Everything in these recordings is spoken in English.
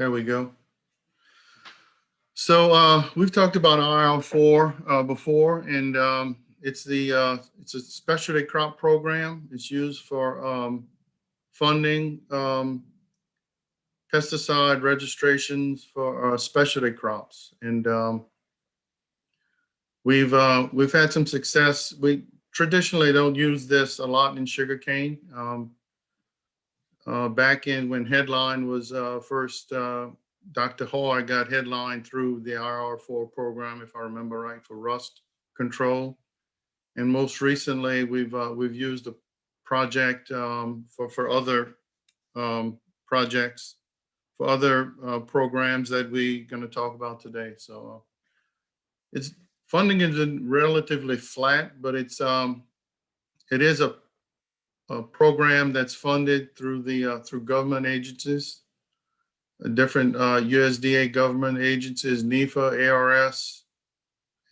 There we go. So we've talked about IR4 before, and it's a specialty crop program. It's used for funding pesticide registrations for specialty crops, and we've had some success. We traditionally don't use this a lot in sugarcane. Back in when Headline was first, Dr. Hoy got Headline through the IR4 program, if I remember right, for rust control. And most recently, we've used the project for other projects, for other programs that we're going to talk about today. So it's funding is relatively flat, but it is a program that's funded through the through government agencies, different USDA government agencies, NEFA, ARS,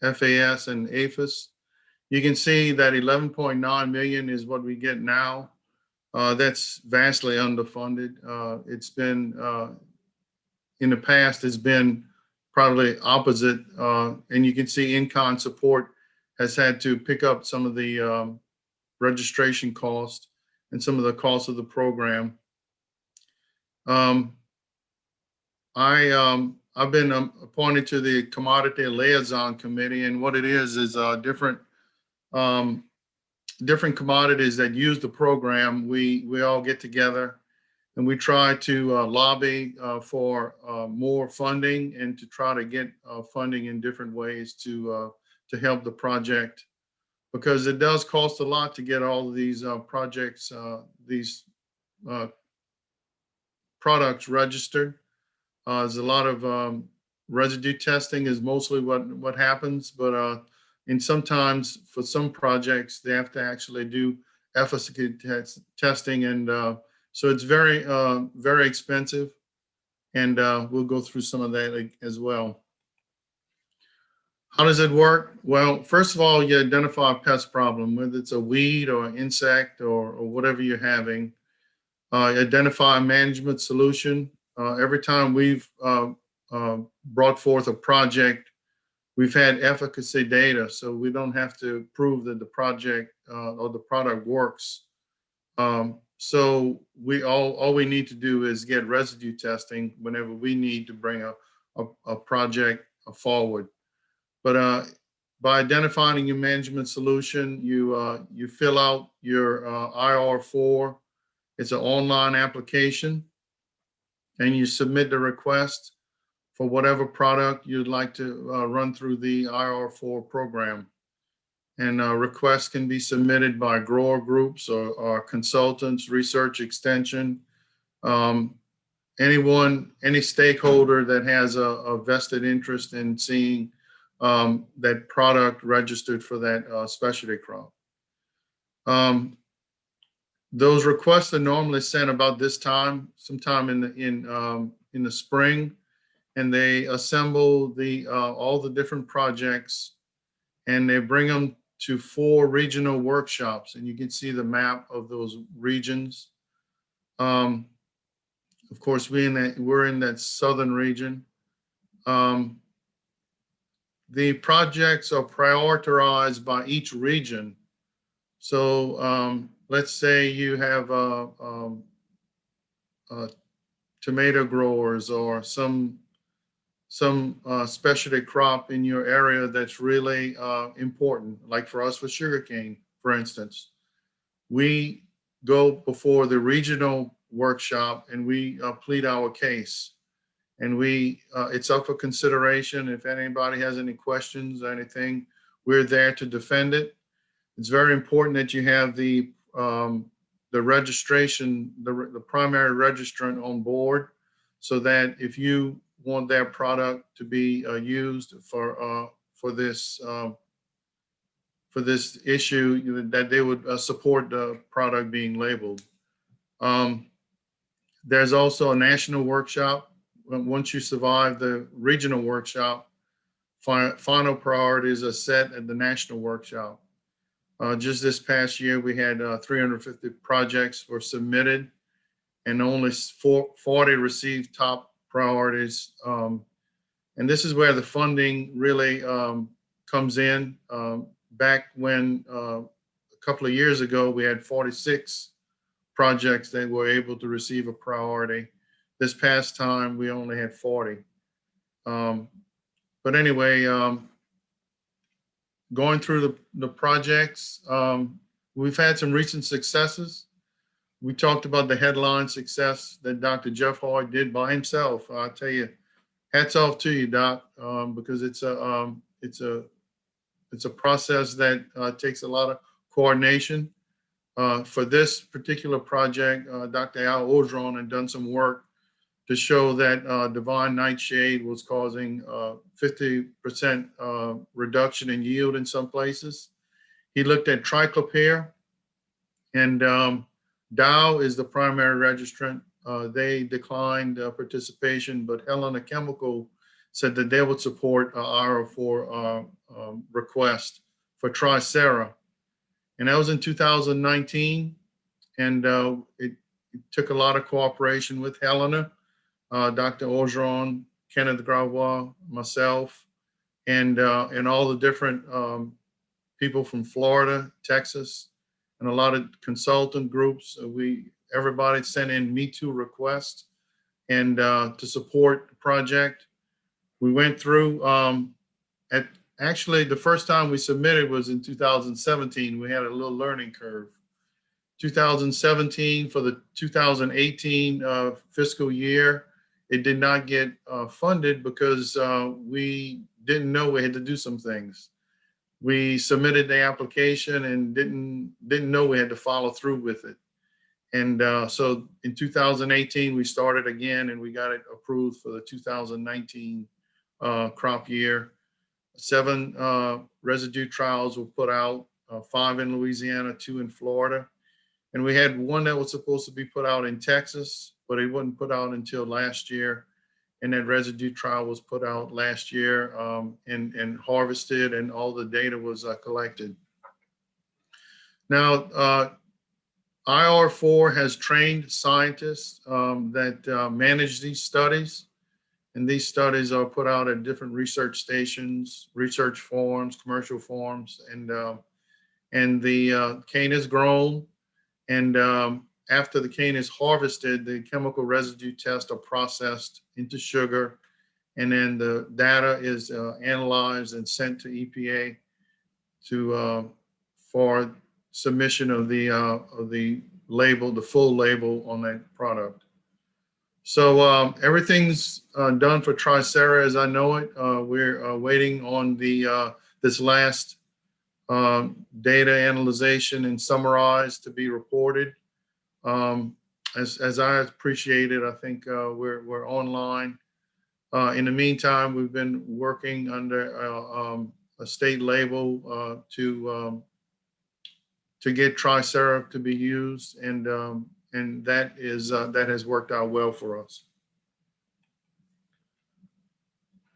FAS, and APHIS. You can see that 11.9 million is what we get now. That's vastly underfunded. It's been in the past, it's been probably opposite, and you can see in-kind support has had to pick up some of the registration cost and some of the costs of the program. I've been appointed to the Commodity Liaison Committee, and what it is different commodities that use the program. We all get together and we try to lobby for more funding and to try to get funding in different ways to help the project, because it does cost a lot to get all of these projects, these products registered. There's a lot of residue testing is mostly what happens, but and sometimes for some projects they have to actually do efficacy testing, and so it's very expensive, and we'll go through some of that as well. How does it work? Well, first of all, you identify a pest problem, whether it's a weed or an insect or whatever you're having. Identify a management solution. Every time we've brought forth a project, we've had efficacy data, so we don't have to prove that the project or the product works. So all we need to do is get residue testing whenever we need to bring a project forward. But by identifying your management solution, you fill out your IR4. It's an online application, and you submit the request for whatever product you'd like to run through the IR4 program. And requests can be submitted by grower groups or consultants, research extension, any stakeholder that has a vested interest in seeing that product registered for that specialty crop. Those requests are normally sent about this time, sometime in the spring, and they assemble all the different projects, and they bring them to 4 regional workshops, and you can see the map of those regions. Of course, we're in that southern region. The projects are prioritized by each region. So let's say you have tomato growers or some specialty crop in your area that's really important, like for us with sugarcane, for instance. We go before the regional workshop and we plead our case, and it's up for consideration. If anybody has any questions or anything, we're there to defend it. It's very important that you have the registration, the primary registrant on board, so that if you want their product to be used for this issue, that they would support the product being labeled. There's also a national workshop. Once you survive the regional workshop, final priorities are set at the national workshop. Just this past year, we had 350 projects were submitted, and only 40 received top priorities. And this is where the funding really comes in. Back when a couple of years ago, we had 46 projects that were able to receive a priority. This past time, we only had 40. But anyway, going through the projects, we've had some recent successes. We talked about the headline success that Dr. Jeff Hoy did by himself. I'll tell you, hats off to you, Doc, because it's a process that takes a lot of coordination. For this particular project, Dr. Al Orgeron had done some work to show that divine nightshade was causing 50% reduction in yield in some places. He looked at triclopyr, and Dow is the primary registrant. They declined participation, but Helena Chemical said that they would support IR4 request for Tricera. And that was in 2019. And it took a lot of cooperation with Helena, Dr. Orgeron, Kenneth Gravois, myself, and all the different people from Florida, Texas, and a lot of consultant groups. Everybody sent in Me Too requests and to support the project. We went through actually the first time we submitted was in 2017. We had a little learning curve. 2017 for the 2018 fiscal year, it did not get funded because we didn't know we had to do some things. We submitted the application and didn't know we had to follow through with it. And so in 2018, we started again and we got it approved for the 2019 crop year. 7 residue trials were put out, 5 in Louisiana, 2 in Florida. And we had 1 that was supposed to be put out in Texas, but it wasn't put out until last year. And that residue trial was put out last year and harvested, and all the data was collected. Now, IR4 has trained scientists that manage these studies. And these studies are put out at different research stations, research farms, commercial farms, and the cane is grown. And after the cane is harvested, the chemical residue tests are processed into sugar, and then the data is analyzed and sent to EPA for submission of the label, the full label on that product. So everything's done for Tricera as I know it. We're waiting on this last data analyzation and summarized to be reported. As I appreciate it, I think we're online. In the meantime, we've been working under a state label to get Tricera to be used, and that has worked out well for us.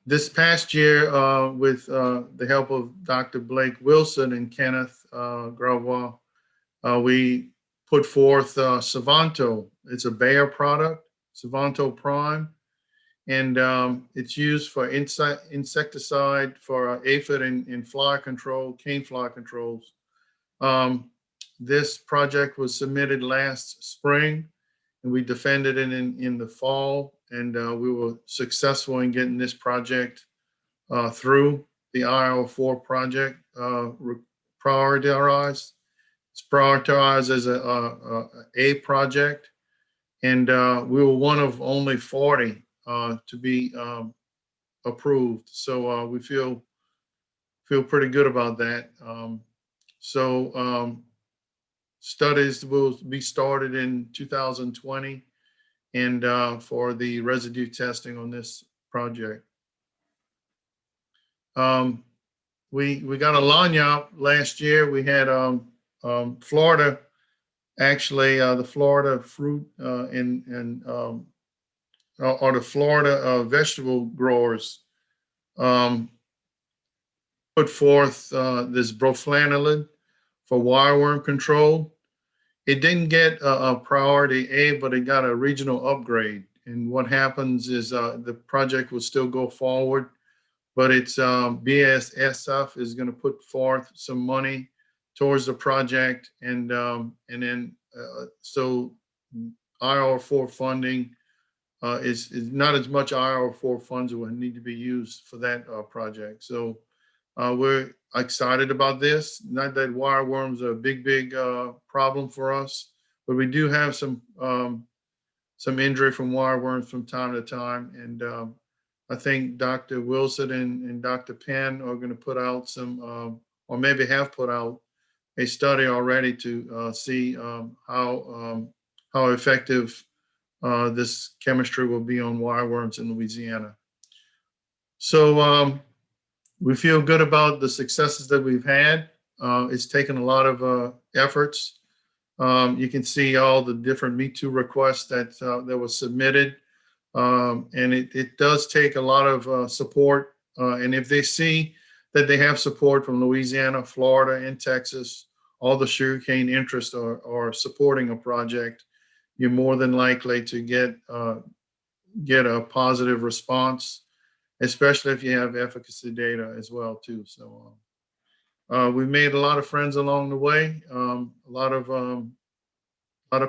This past year, with the help of Dr. Blake Wilson and Kenneth Gravois, we put forth Savanto. It's a Bayer product, Savanto Prime, and it's used for insecticide for aphid and fly control, cane fly controls. This project was submitted last spring, and we defended it in the fall, and we were successful in getting this project through the IR4 project prioritized. It's prioritized as a project, and we were one of only 40 to be approved. So we feel pretty good about that. Studies will be started in 2020, and for the residue testing on this project. We got a lagniappe last year. We had Florida, actually the Florida fruit or the Florida vegetable growers put forth this broflanilin for wireworm control. It didn't get a priority A, but it got a regional upgrade. and what happens is the project will still go forward, but it's BASF is going to put forth some money towards the project, and then so IR4 funding is not as much IR4 funds will need to be used for that project. So we're excited about this. Not that wireworms are a big problem for us, but we do have some injury from wireworms from time to time. And I think Dr. Wilson and Dr. Penn are going to put out some, or maybe have put out a study already to see how effective this chemistry will be on wireworms in Louisiana. So we feel good about the successes that we've had. It's taken a lot of efforts. You can see all the different Me Too requests that was submitted. And it does take a lot of support. And if they see that they have support from Louisiana, Florida, and Texas, all the sugarcane interests are supporting a project, you're more than likely to get a positive response, especially if you have efficacy data as well too. So we made a lot of friends along the way. A lot of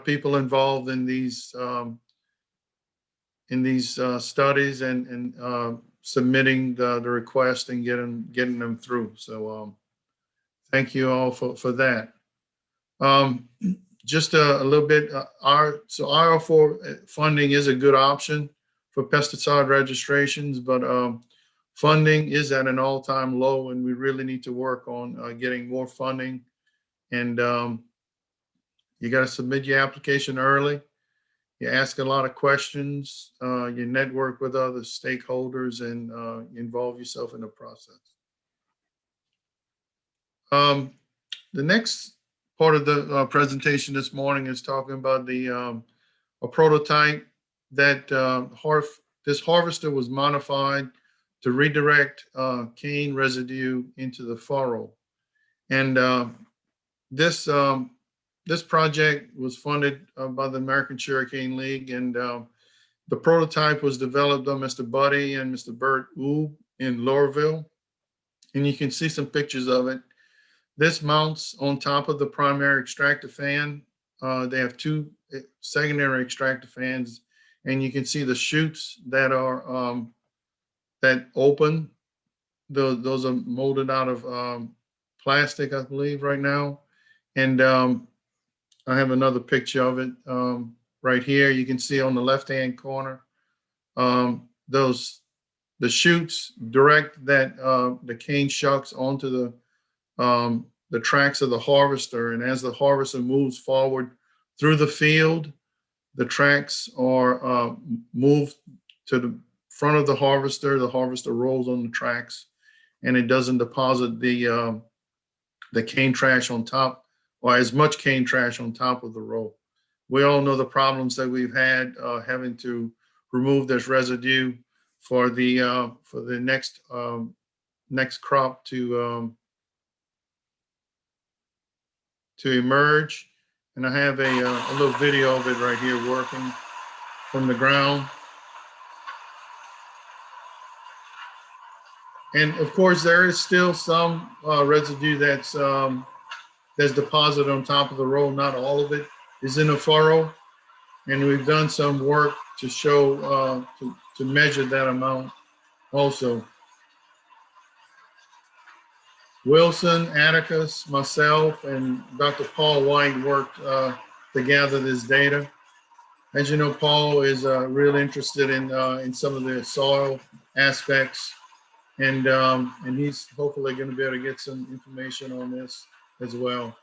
people involved in these studies and submitting the request and getting them through. So thank you all for that. Just a little bit. IR4 funding is a good option for pesticide registrations, but funding is at an all-time low, and we really need to work on getting more funding. And you got to submit your application early. You ask a lot of questions. You network with other stakeholders and involve yourself in the process. The next part of the presentation this morning is talking about a prototype that this harvester was modified to redirect cane residue into the furrow. And this project was funded by the American Sugarcane League, and the prototype was developed by Mr. Buddy and Mr. Bert Oob in Laurelville. And you can see some pictures of it. This mounts on top of the primary extractor fan. They have two secondary extractor fans, and you can see the chutes that are that open. Those are molded out of plastic, I believe, right now. And I have another picture of it right here. You can see on the left-hand corner the chutes direct that the cane shucks onto the tracks of the harvester, and as the harvester moves forward through the field, the tracks are moved to the front of the harvester. The harvester rolls on the tracks, and it doesn't deposit the cane trash on top, or as much cane trash on top of the row. We all know the problems that we've had having to remove this residue for the next crop to emerge. And I have a little video of it right here working from the ground. And of course, there is still some residue that's deposited on top of the row. Not all of it is in a furrow. And we've done some work to show, to measure that amount also. Wilson, Atticus, myself, and Dr. Paul White worked to gather this data. As you know, Paul is real interested in some of the soil aspects, and he's hopefully going to be able to get some information on this as well.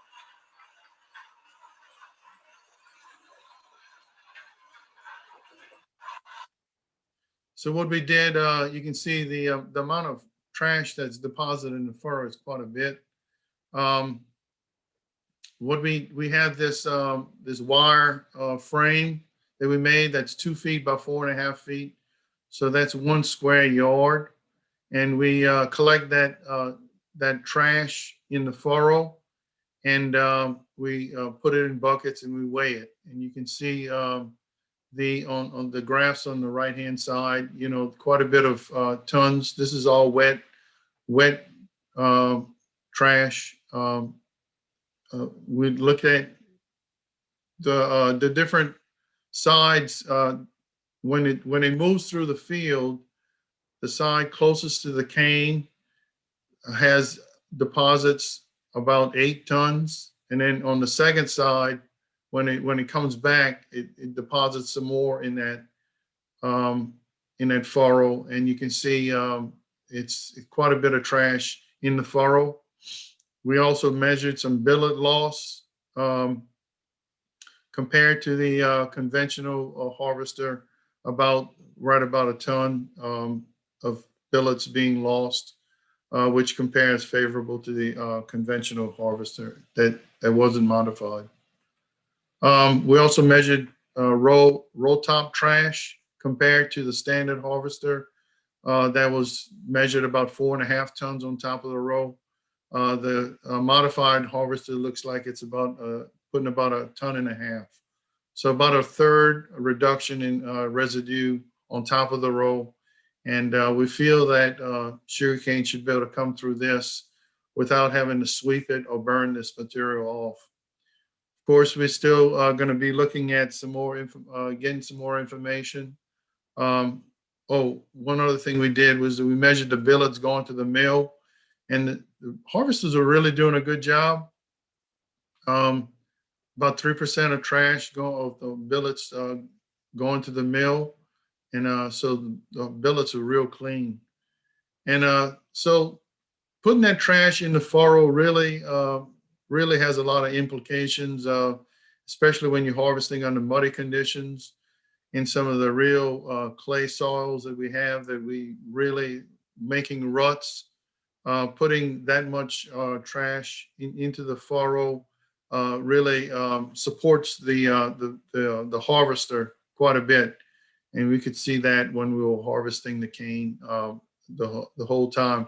So what we did, you can see the amount of trash that's deposited in the furrow is quite a bit. What we have this this wire frame that we made that's 2 feet by 4.5 feet, so that's 1 square yard, and we collect that trash in the furrow, and we put it in buckets and we weigh it, and you can see on the graphs on the right-hand side, you know, quite a bit of tons. This is all wet trash. We look at the different sides when it moves through the field. The side closest to the cane has deposits about 8 tons, and then on the second side, when it comes back, it deposits some more in that furrow, and you can see it's quite a bit of trash in the furrow. We also measured some billet loss compared to the conventional harvester, right about a ton of billets being lost, which compares favorable to the conventional harvester that wasn't modified. We also measured roll top trash compared to the standard harvester. That was measured about 4.5 tons on top of the row. The modified harvester looks like it's about putting about 1.5 tons. So about a third reduction in residue on top of the row. And we feel that sugarcane should be able to come through this without having to sweep it or burn this material off. Of course, we're still going to be looking at some more, getting some more information. One other thing we did was that we measured the billets going to the mill, and the harvesters are really doing a good job. About 3% of trash of the billets going to the mill, and so the billets are real clean. And so putting that trash in the furrow really really has a lot of implications, especially when you're harvesting under muddy conditions in some of the real clay soils that we have, that we really making ruts. Putting that much trash into the furrow really supports the harvester quite a bit, and we could see that when we were harvesting the cane the whole time.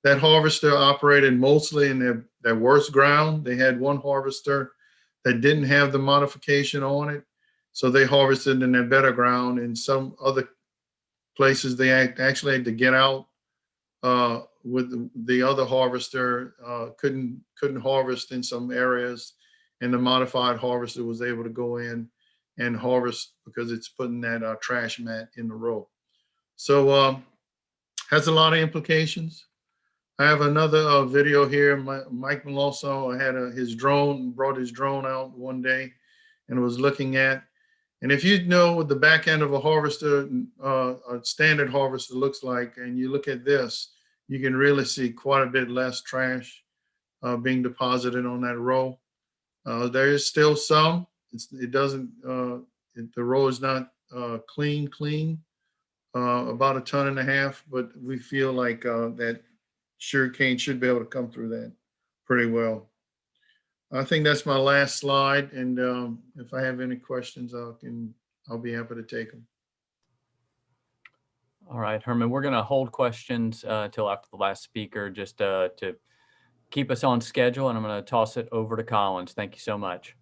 That harvester operated mostly in their worst ground. They had one harvester that didn't have the modification on it, so they harvested in their better ground. In some other places, they actually had to get out with the other harvester, couldn't harvest in some areas, and the modified harvester was able to go in and harvest because it's putting that trash mat in the row. So has a lot of implications. I have another video here. Mike Meloso had brought his drone out one day and was looking at. And if you know what the back end of a harvester, a standard harvester looks like, and you look at this, you can really see quite a bit less trash being deposited on that row. There is still some. The row is not clean, about 1.5 tons, but we feel like that sugarcane should be able to come through that pretty well. I think that's my last slide, and if I have any questions, I'll be happy to take them. All right, Herman, we're going to hold questions till after the last speaker, just to keep us on schedule, and I'm going to toss it over to Collins. Thank you so much.